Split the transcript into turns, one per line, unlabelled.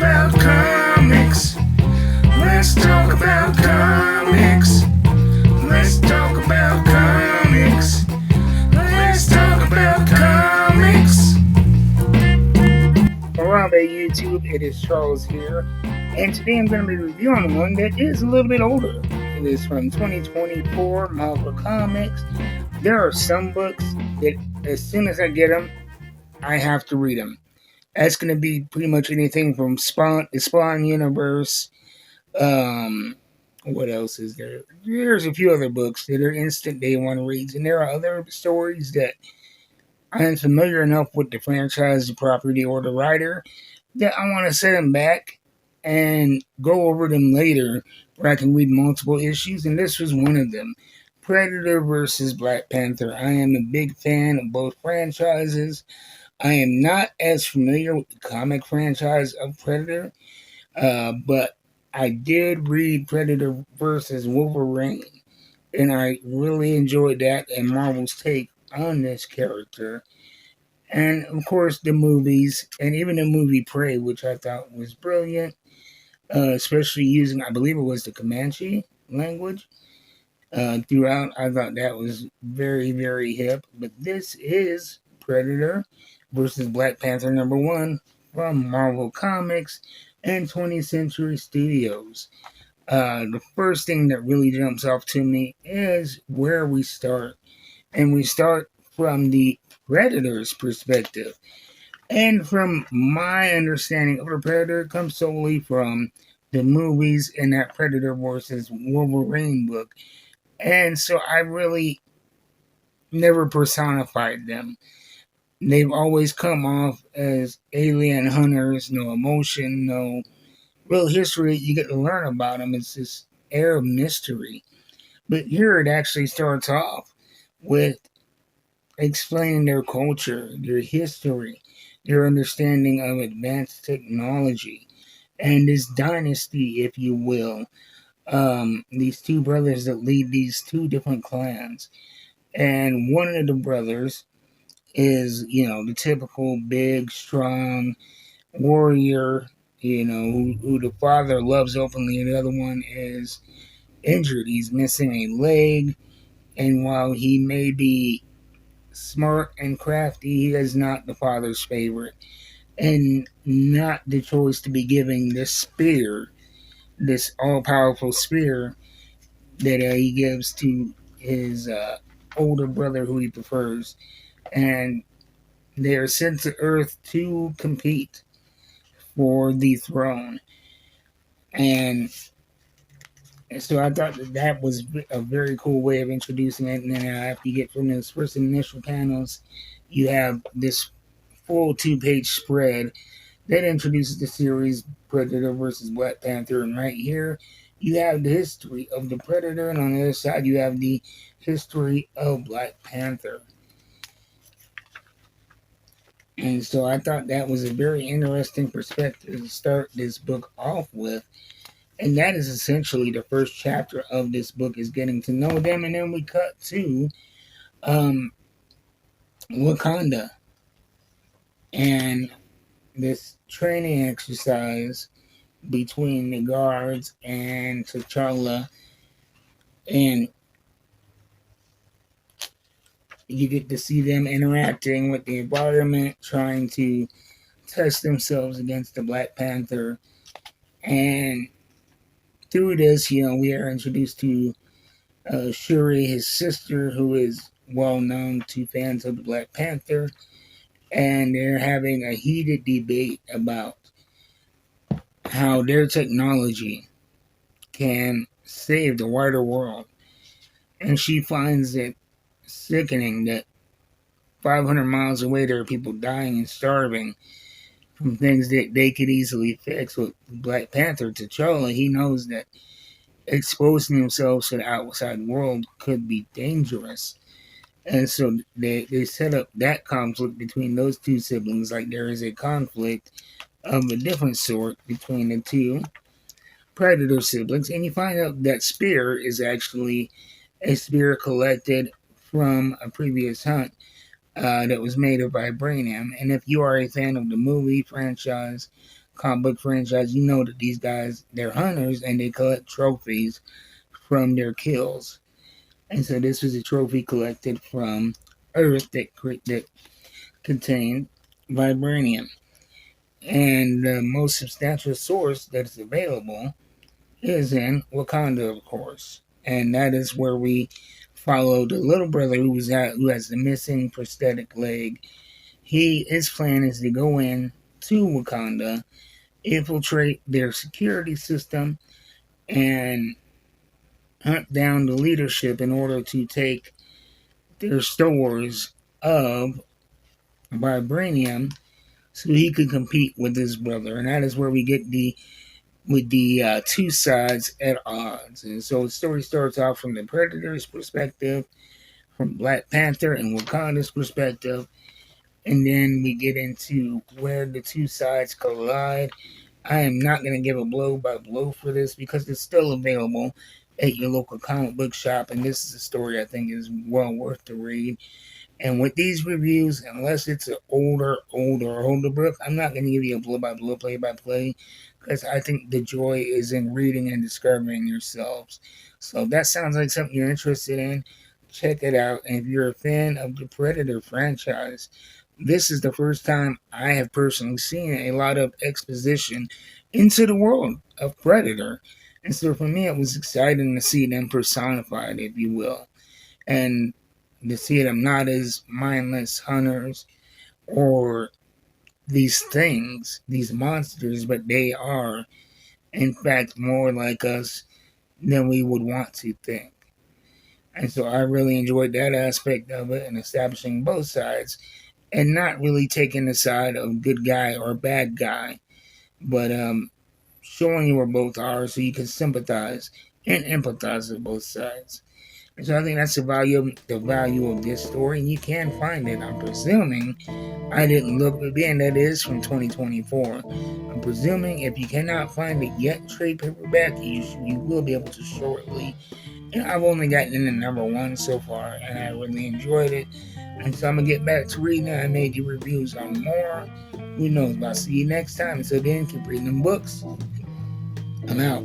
about comics. Let's talk about comics. Let's talk about comics. Let's talk about comics. Hello there, YouTube. It is Charles here, and today I'm going to be reviewing one that is a little bit older. It is from 2024 Marvel Comics. There are some books that, as soon as I get them, I have to read them. That's going to be pretty much anything from the Spawn universe. What else is there? There's a few other books that are instant day one reads, and there are other stories that I am familiar enough with the franchise, the property, or the writer that I want to set them back and go over them later where I can read multiple issues, and this was one of them. Predator versus Black Panther. I am a big fan of both franchises. I am not as familiar with the comic franchise of Predator, but I did read Predator versus Wolverine, and I really enjoyed that and Marvel's take on this character. And of course, the movies, and even the movie Prey, which I thought was brilliant, especially using, I believe it was the Comanche language throughout. I thought that was very, very hip. But this is Predator versus Black Panther #1 from Marvel Comics and 20th Century Studios. The first thing that really jumps off to me is where we start. And we start from the Predator's perspective. And from my understanding of the Predator, it comes solely from the movies in that Predator versus Wolverine book. And so I really never personified them. They've always come off as alien hunters, no emotion, no real history you get to learn about them. It's this air of mystery. But here it actually starts off with explaining their culture, their history, their understanding of advanced technology, and this dynasty, if you will. These two brothers that lead these two different clans. And one of the brothers is, the typical big, strong warrior, who the father loves openly, and the other one is injured. He's missing a leg, and while he may be smart and crafty, he is not the father's favorite, and not the choice to be giving this spear, this all-powerful spear that he gives to his older brother, who he prefers, and they are sent to Earth to compete for the throne. And so I thought that was a very cool way of introducing it. And then after you get from those first initial panels, you have this full 2-page spread that introduces the series Predator versus Black Panther. And right here, you have the history of the Predator, and on the other side, you have the history of Black Panther. And so I thought that was a very interesting perspective to start this book off with. And that is essentially the first chapter of this book, is getting to know them. And then we cut to Wakanda and this training exercise between the guards and T'Challa. And you get to see them interacting with the environment, trying to test themselves against the Black Panther. And through this, we are introduced to Shuri, his sister, who is well known to fans of the Black Panther. And they're having a heated debate about how their technology can save the wider world. And she finds it sickening that 500 miles away there are people dying and starving from things that they could easily fix. With Black Panther, T'Challa, he knows that exposing themselves to the outside world could be dangerous. And so they set up that conflict between those two siblings, like there is a conflict of a different sort between the two Predator siblings. And you find out that spear is actually a spear collected from a previous hunt that was made of vibranium. And if you are a fan of the movie franchise comic book franchise, you know that these guys, they're hunters and they collect trophies from their kills. And so this was a trophy collected from Earth that contained vibranium. And the most substantial source that is available is in Wakanda, of course. And that is where we follow the little brother who has the missing prosthetic leg. His plan is to go in to Wakanda, infiltrate their security system, and hunt down the leadership in order to take their stores of vibranium so he could compete with his brother. And that is where we get the two sides at odds. And so the story starts off from the Predator's perspective, from Black Panther and Wakanda's perspective, and then we get into where the two sides collide. I am not going to give a blow by blow for this because it's still available at your local comic book shop, and this is a story I think is well worth the read. And with these reviews, unless it's an older book, I'm not going to give you a blow by blow, play by play, because I think the joy is in reading and discovering yourselves. So if that sounds like something you're interested in, check it out. And if you're a fan of the Predator franchise, this is the first time I have personally seen a lot of exposition into the world of Predator. And so for me, it was exciting to see them personified, if you will. And to see them not as mindless hunters or these things, these monsters, but they are, in fact, more like us than we would want to think. And so I really enjoyed that aspect of it and establishing both sides and not really taking the side of good guy or bad guy, but showing you where both are so you can sympathize and empathize with both sides. And so I think that's the value of this story, and you can find it. I'm presuming I didn't look again. That is from 2024. I'm presuming if you cannot find it yet, trade paperback, you will be able to shortly. And I've only gotten into number one so far, and I really enjoyed it. And so I'm gonna get back to reading. I made you reviews on more. Who knows? But I'll see you next time. So then, keep reading them books. I'm out.